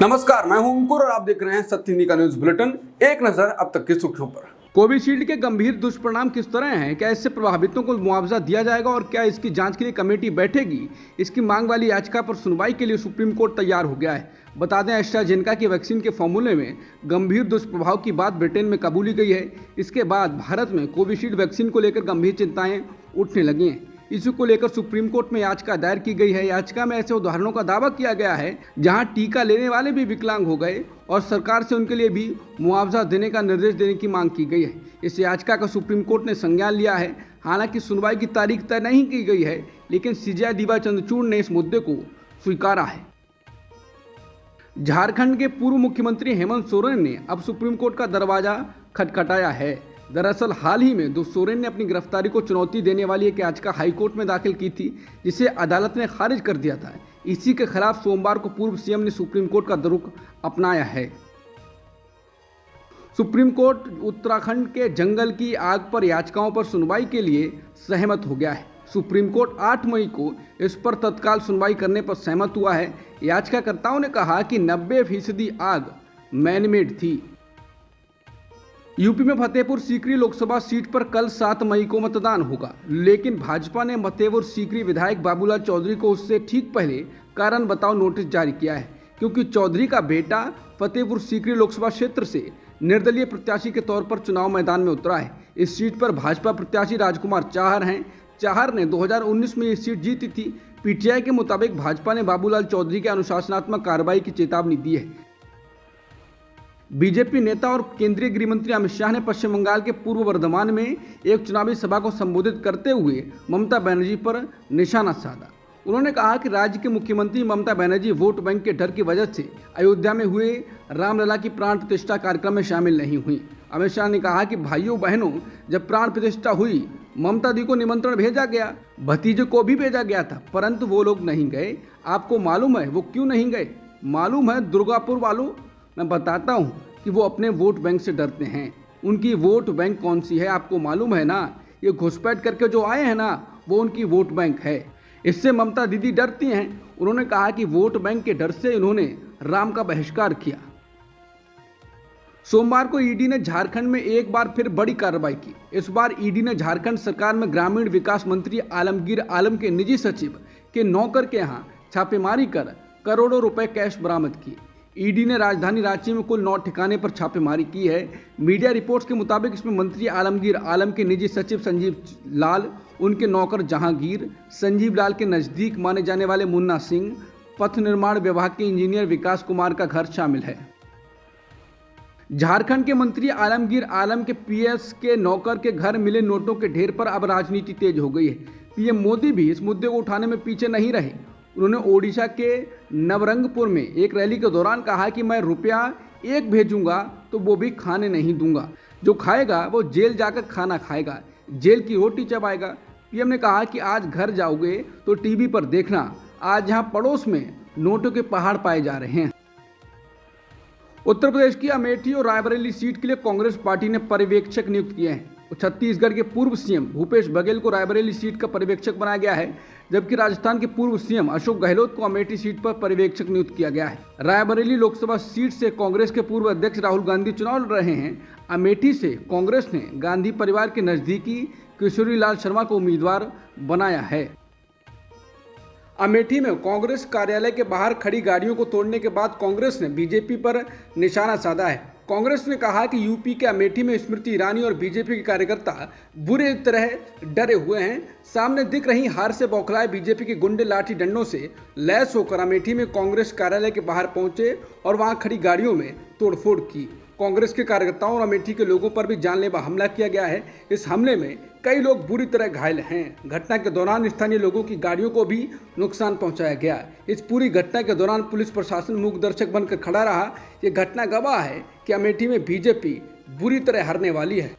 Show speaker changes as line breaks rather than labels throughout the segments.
नमस्कार, मैं हूं अंकुर और आप देख रहे हैं सत्य हिंदी का न्यूज बुलेटिन। एक नजर अब तक की सुर्खियों पर। कोविशील्ड के गंभीर दुष्परिणाम किस तरह हैं, क्या इससे प्रभावितों को मुआवजा दिया जाएगा और क्या इसकी जांच के लिए कमेटी बैठेगी? इसकी मांग वाली याचिका पर सुनवाई के लिए सुप्रीम कोर्ट तैयार हो गया है। बता दें, एस्ट्राजेनेका की वैक्सीन के फॉर्मूले में गंभीर दुष्प्रभाव की बात ब्रिटेन में कबूली गई है। इसके बाद भारत में कोविशील्ड वैक्सीन को लेकर गंभीर चिंताएं उठने लगी हैं। इसी को लेकर सुप्रीम कोर्ट में याचिका दायर की गई है। याचिका में ऐसे उदाहरणों का दावा किया गया है जहां टीका लेने वाले भी विकलांग हो गए और सरकार से उनके लिए भी मुआवजा देने का निर्देश देने की मांग की गई है। इस याचिका का सुप्रीम कोर्ट ने संज्ञान लिया है। हालांकि सुनवाई की तारीख तय नहीं की गई है, लेकिन सीजेआई दीवा चंद्रचूड़ ने इस मुद्दे को स्वीकारा है। झारखंड के पूर्व मुख्यमंत्री हेमंत सोरेन ने अब सुप्रीम कोर्ट का दरवाजा खटखटाया है। दरअसल हाल ही में सोरेन ने अपनी गिरफ्तारी को चुनौती देने वाली एक याचिका हाईकोर्ट में दाखिल की थी, जिसे अदालत ने खारिज कर दिया था। इसी के खिलाफ सोमवार को पूर्व सीएम ने सुप्रीम कोर्ट का रुख अपनाया है। सुप्रीम कोर्ट उत्तराखंड के जंगल की आग पर याचिकाओं पर सुनवाई के लिए सहमत हो गया है। सुप्रीम कोर्ट 8 मई को इस पर तत्काल सुनवाई करने पर सहमत हुआ है। याचिकाकर्ताओं ने कहा कि 90% आग मैनमेड थी। यूपी में फतेहपुर सीकरी लोकसभा सीट पर कल 7 मई को मतदान होगा, लेकिन भाजपा ने फतेहपुर सीकरी विधायक बाबूलाल चौधरी को उससे ठीक पहले कारण बताओ नोटिस जारी किया है, क्योंकि चौधरी का बेटा फतेहपुर सीकरी लोकसभा क्षेत्र से निर्दलीय प्रत्याशी के तौर पर चुनाव मैदान में उतरा है। इस सीट पर भाजपा प्रत्याशी राजकुमार चाहर हैं। चाहर ने 2019 में ये सीट जीती थी। पीटीआई के मुताबिक भाजपा ने बाबूलाल चौधरी के अनुशासनात्मक कार्रवाई की चेतावनी दी है। बीजेपी नेता और केंद्रीय गृह मंत्री अमित शाह ने पश्चिम बंगाल के पूर्व वर्धमान में एक चुनावी सभा को संबोधित करते हुए ममता बनर्जी पर निशाना साधा। उन्होंने कहा कि राज्य के मुख्यमंत्री ममता बनर्जी वोट बैंक के डर की वजह से अयोध्या में हुए रामलला की प्राण प्रतिष्ठा कार्यक्रम में शामिल नहीं हुई। अमित शाह ने कहा कि भाइयों बहनों, जब प्राण प्रतिष्ठा हुई, ममता दी को निमंत्रण भेजा गया, भतीजे को भी भेजा गया था, परंतु वो लोग नहीं गए। आपको मालूम है वो क्यों नहीं गए? मालूम है दुर्गापुर वालों, मैं बताता हूँ कि वो अपने वोट बैंक से डरते हैं। उनकी वोट बैंक कौन सी है आपको मालूम है ना? ये घुसपैठ करके जो आए हैं ना, वो उनकी वोट बैंक है। इससे ममता दीदी डरती हैं। उन्होंने कहा कि वोट बैंक के डर से इन्होंने राम का बहिष्कार किया। सोमवार को ईडी ने झारखंड में एक बार फिर बड़ी कार्रवाई की। इस बार ईडी ने झारखंड सरकार में ग्रामीण विकास मंत्री आलमगीर आलम के निजी सचिव के नौकर के यहाँ छापेमारी कर करोड़ों रुपए कैश बरामद किए। ईडी ने राजधानी रांची में कुल 9 ठिकाने पर छापेमारी की है। मीडिया रिपोर्ट्स के मुताबिक इसमें मंत्री आलमगीर आलम के निजी सचिव संजीव लाल, उनके नौकर जहांगीर, संजीव लाल के नज़दीक माने जाने वाले मुन्ना सिंह, पथ निर्माण विभाग के इंजीनियर विकास कुमार का घर शामिल है। झारखंड के मंत्री आलमगीर आलम के पीएस के नौकर के घर मिले नोटों के ढेर पर अब राजनीति तेज हो गई है। पीएम मोदी भी इस मुद्दे को उठाने में पीछे नहीं रहे। उन्होंने ओडिशा के नवरंगपुर में एक रैली के दौरान कहा कि मैं रुपया 1 भेजूंगा तो वो भी खाने नहीं दूंगा। जो खाएगा वो जेल जाकर खाना खाएगा, जेल की रोटी चबाएगा। पीएम ने कहा कि आज घर जाओगे तो टीवी पर देखना, आज यहाँ पड़ोस में नोटों के पहाड़ पाए जा रहे हैं। उत्तर प्रदेश की अमेठी और रायबरेली सीट के लिए कांग्रेस पार्टी ने पर्यवेक्षक नियुक्त किए हैं। छत्तीसगढ़ के पूर्व सीएम भूपेश बघेल को रायबरेली सीट का पर्यवेक्षक बनाया गया है, जबकि राजस्थान के पूर्व सीएम अशोक गहलोत को अमेठी सीट पर पर्यवेक्षक नियुक्त किया गया है। रायबरेली लोकसभा सीट से कांग्रेस के पूर्व अध्यक्ष राहुल गांधी चुनाव लड़ रहे हैं। अमेठी से कांग्रेस ने गांधी परिवार के नजदीकी किशोरी लाल शर्मा को उम्मीदवार बनाया है। अमेठी में कांग्रेस कार्यालय के बाहर खड़ी गाड़ियों को तोड़ने के बाद कांग्रेस ने बीजेपी पर निशाना साधा है। कांग्रेस ने कहा कि यूपी के अमेठी में स्मृति ईरानी और बीजेपी के कार्यकर्ता बुरी तरह डरे हुए हैं। सामने दिख रही हार से बौखलाए बीजेपी के गुंडे लाठी डंडों से लैस होकर अमेठी में कांग्रेस कार्यालय के बाहर पहुंचे और वहां खड़ी गाड़ियों में तोड़फोड़ की। कांग्रेस के कार्यकर्ताओं और अमेठी के लोगों पर भी जानलेवा हमला किया गया है। इस हमले में कई लोग बुरी तरह घायल हैं। घटना के दौरान स्थानीय लोगों की गाड़ियों को भी नुकसान पहुंचाया गया। इस पूरी घटना के दौरान पुलिस प्रशासन मूक दर्शक बनकर खड़ा रहा। ये घटना गवाह है कि अमेठी में बीजेपी बुरी तरह हारने वाली है।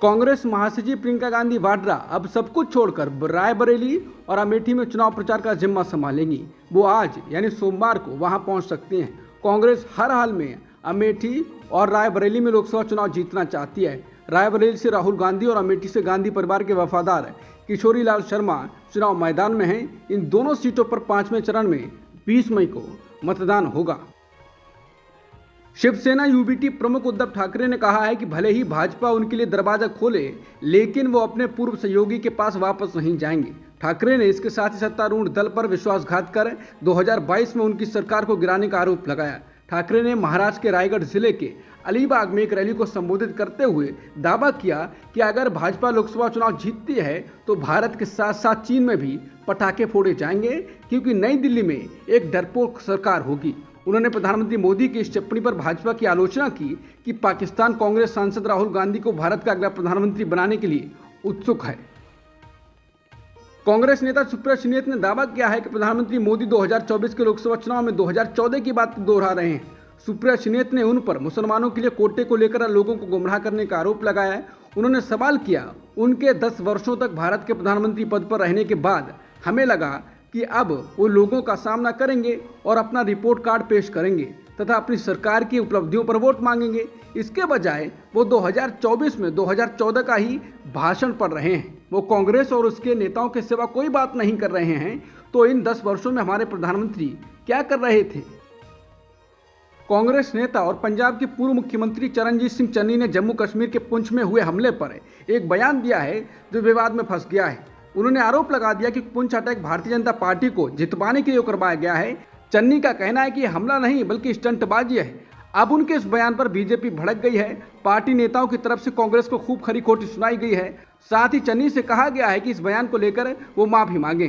कांग्रेस महासचिव प्रियंका गांधी वाड्रा अब सब कुछ छोड़कर रायबरेली और अमेठी में चुनाव प्रचार का जिम्मा संभालेंगी। वो आज यानी सोमवार को वहां पहुंच सकती हैं। कांग्रेस हर हाल में अमेठी और रायबरेली में लोकसभा चुनाव जीतना चाहती है। रायबरेली से राहुल गांधी और अमेठी से गांधी परिवार के वफादार किशोरी लाल शर्मा चुनाव मैदान में हैं। इन दोनों सीटों पर 5वें चरण में 20 मई को मतदान होगा। शिवसेना यूबीटी प्रमुख उद्धव ठाकरे ने कहा है कि भले ही भाजपा उनके लिए दरवाजा खोले, लेकिन वो अपने पूर्व सहयोगी के पास वापस नहीं जाएंगे। ठाकरे ने इसके साथ ही सत्तारूढ़ दल पर विश्वासघात कर 2022 में उनकी सरकार को गिराने का आरोप लगाया। ठाकरे ने महाराष्ट्र के रायगढ़ जिले के अलीबाग में एक रैली को संबोधित करते हुए दावा किया कि अगर भाजपा लोकसभा चुनाव जीतती है तो भारत के साथ साथ चीन में भी पटाखे फोड़े जाएंगे, क्योंकि नई दिल्ली में एक डरपोक सरकार होगी। उन्होंने प्रधानमंत्री मोदी की इस टिप्पणी पर भाजपा की आलोचना की कि पाकिस्तान कांग्रेस सांसद राहुल गांधी को भारत का अगला प्रधानमंत्री बनाने के लिए उत्सुक है। कांग्रेस नेता सुप्रिया सुले ने दावा किया है कि प्रधानमंत्री मोदी 2024 के लोकसभा चुनाव में 2014 की बात दोहरा रहे हैं। सुप्रिया सुले ने उन पर मुसलमानों के लिए कोटे को लेकर लोगों को गुमराह करने का आरोप लगाया है। उन्होंने सवाल किया, उनके 10 वर्षों तक भारत के प्रधानमंत्री पद पर रहने के बाद हमें लगा कि अब वो लोगों का सामना करेंगे और अपना रिपोर्ट कार्ड पेश करेंगे तथा अपनी सरकार की उपलब्धियों पर वोट मांगेंगे। इसके बजाय वो 2024 में 2014 का ही भाषण पढ़ रहे हैं। वो कांग्रेस और उसके नेताओं के सिवा कोई बात नहीं कर रहे हैं। तो इन 10 वर्षों में हमारे प्रधानमंत्री क्या कर रहे थे? कांग्रेस नेता और पंजाब के पूर्व मुख्यमंत्री चरणजीत सिंह चन्नी ने जम्मू कश्मीर के पुंछ में हुए हमले पर एक बयान दिया है जो विवाद में फंस गया है। उन्होंने आरोप लगा दिया कि पुंछ अटैक भारतीय जनता पार्टी को जितवाने के लिए करवाया गया है। चन्नी का कहना है कि हमला नहीं बल्कि स्टंटबाजी है। अब उनके इस बयान पर बीजेपी भड़क गई है। पार्टी नेताओं की तरफ से कांग्रेस को खूब खरी खोटी सुनाई गई है। साथ ही चन्नी से कहा गया है कि इस बयान को लेकर वो माफी मांगे।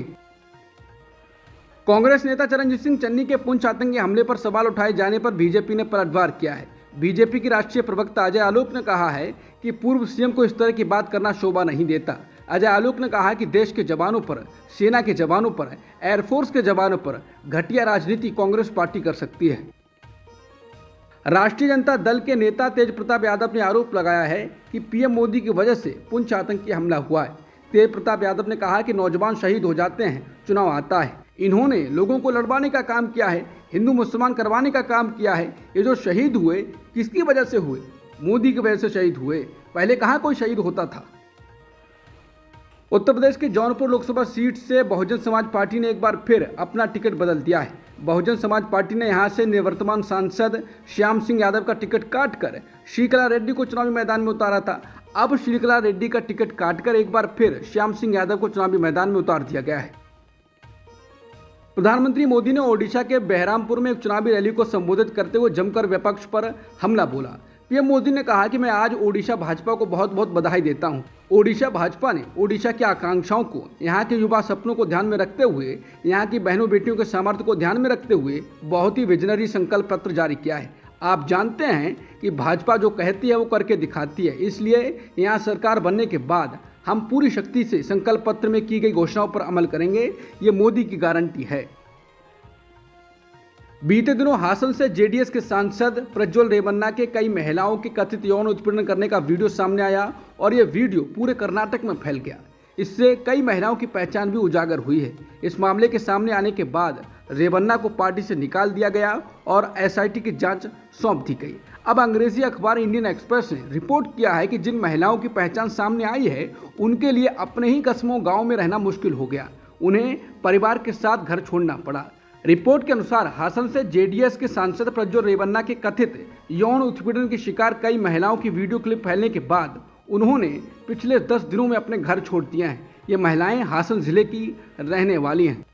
कांग्रेस नेता चरणजीत सिंह चन्नी के पुंछ आतंकी हमले पर सवाल उठाए जाने पर बीजेपी ने पलटवार किया है। बीजेपी की राष्ट्रीय प्रवक्ता अजय आलोक ने कहा है कि पूर्व सीएम को इस तरह की बात करना शोभा नहीं देता। अजय आलोक ने कहा कि देश के जवानों पर, सेना के जवानों पर, एयरफोर्स के जवानों पर घटिया राजनीति कांग्रेस पार्टी कर सकती है। राष्ट्रीय जनता दल के नेता तेज प्रताप यादव ने आरोप लगाया है कि पीएम मोदी की वजह से पुंछ आतंकी हमला हुआ है। तेज प्रताप यादव ने कहा कि नौजवान शहीद हो जाते हैं, चुनाव आता है। इन्होंने लोगों को लड़वाने का काम किया है, हिंदू मुसलमान करवाने का काम किया है। ये जो शहीद हुए किसकी वजह से हुए? मोदी की वजह से शहीद हुए। पहले कहाँ कोई शहीद होता था? उत्तर प्रदेश के जौनपुर लोकसभा सीट से बहुजन समाज पार्टी ने एक बार फिर अपना टिकट बदल दिया है। बहुजन समाज पार्टी ने यहां से निवर्तमान सांसद श्याम सिंह यादव का टिकट काटकर श्रीकला रेड्डी को चुनावी मैदान में उतारा था। अब श्रीकला रेड्डी का टिकट काटकर एक बार फिर श्याम सिंह यादव को चुनावी मैदान में उतार दिया गया है। प्रधानमंत्री मोदी ने ओडिशा के बहरामपुर में एक चुनावी रैली को संबोधित करते हुए जमकर विपक्ष पर हमला बोला। पीएम मोदी ने कहा कि मैं आज ओडिशा भाजपा को बहुत बहुत बधाई देता हूं। ओडिशा भाजपा ने ओडिशा की आकांक्षाओं को, यहां के युवा सपनों को ध्यान में रखते हुए, यहां की बहनों बेटियों के सामर्थ्य को ध्यान में रखते हुए बहुत ही विजनरी संकल्प पत्र जारी किया है। आप जानते हैं कि भाजपा जो कहती है वो करके दिखाती है। इसलिए यहाँ सरकार बनने के बाद हम पूरी शक्ति से संकल्प पत्र में की गई घोषणाओं पर अमल करेंगे। ये मोदी की गारंटी है। बीते दिनों हासन से जेडीएस के सांसद प्रज्वल रेवन्ना के कई महिलाओं के कथित यौन उत्पीड़न करने का वीडियो सामने आया और ये वीडियो पूरे कर्नाटक में फैल गया। इससे कई महिलाओं की पहचान भी उजागर हुई है। इस मामले के सामने आने के बाद रेवन्ना को पार्टी से निकाल दिया गया और एसआईटी की जांच सौंप दी गई। अब अंग्रेजी अखबार इंडियन एक्सप्रेस ने रिपोर्ट किया है कि जिन महिलाओं की पहचान सामने आई है उनके लिए अपने ही कस्बों गाँव में रहना मुश्किल हो गया। उन्हें परिवार के साथ घर छोड़ना पड़ा। रिपोर्ट के अनुसार हासन से जेडीएस के सांसद प्रज्वल रेवन्ना के कथित यौन उत्पीड़न की शिकार कई महिलाओं की वीडियो क्लिप फैलने के बाद उन्होंने पिछले 10 दिनों में अपने घर छोड़ दिए हैं। ये महिलाएं हासन जिले की रहने वाली हैं।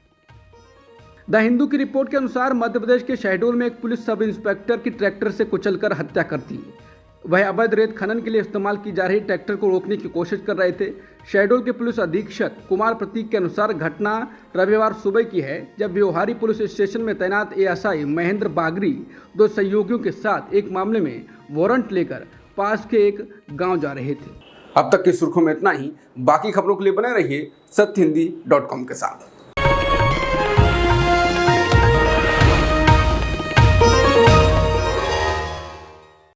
द हिंदू की रिपोर्ट के अनुसार मध्य प्रदेश के शहडोल में एक पुलिस सब इंस्पेक्टर की ट्रैक्टर से कुचलकर हत्या कर दी। वह अवैध रेत खनन के लिए इस्तेमाल की जा रही ट्रैक्टर को रोकने की कोशिश कर रहे थे। शहडोल के पुलिस अधीक्षक कुमार प्रतीक के अनुसार घटना रविवार सुबह की है, जब व्यवहारी पुलिस स्टेशन में तैनात एएसआई महेंद्र बागरी 2 सहयोगियों के साथ एक मामले में वारंट लेकर पास के एक गांव जा रहे थे। अब तक की सुर्खियों में इतना ही। बाकी खबरों के लिए बने रहिए सत्यहिंदी.com के साथ।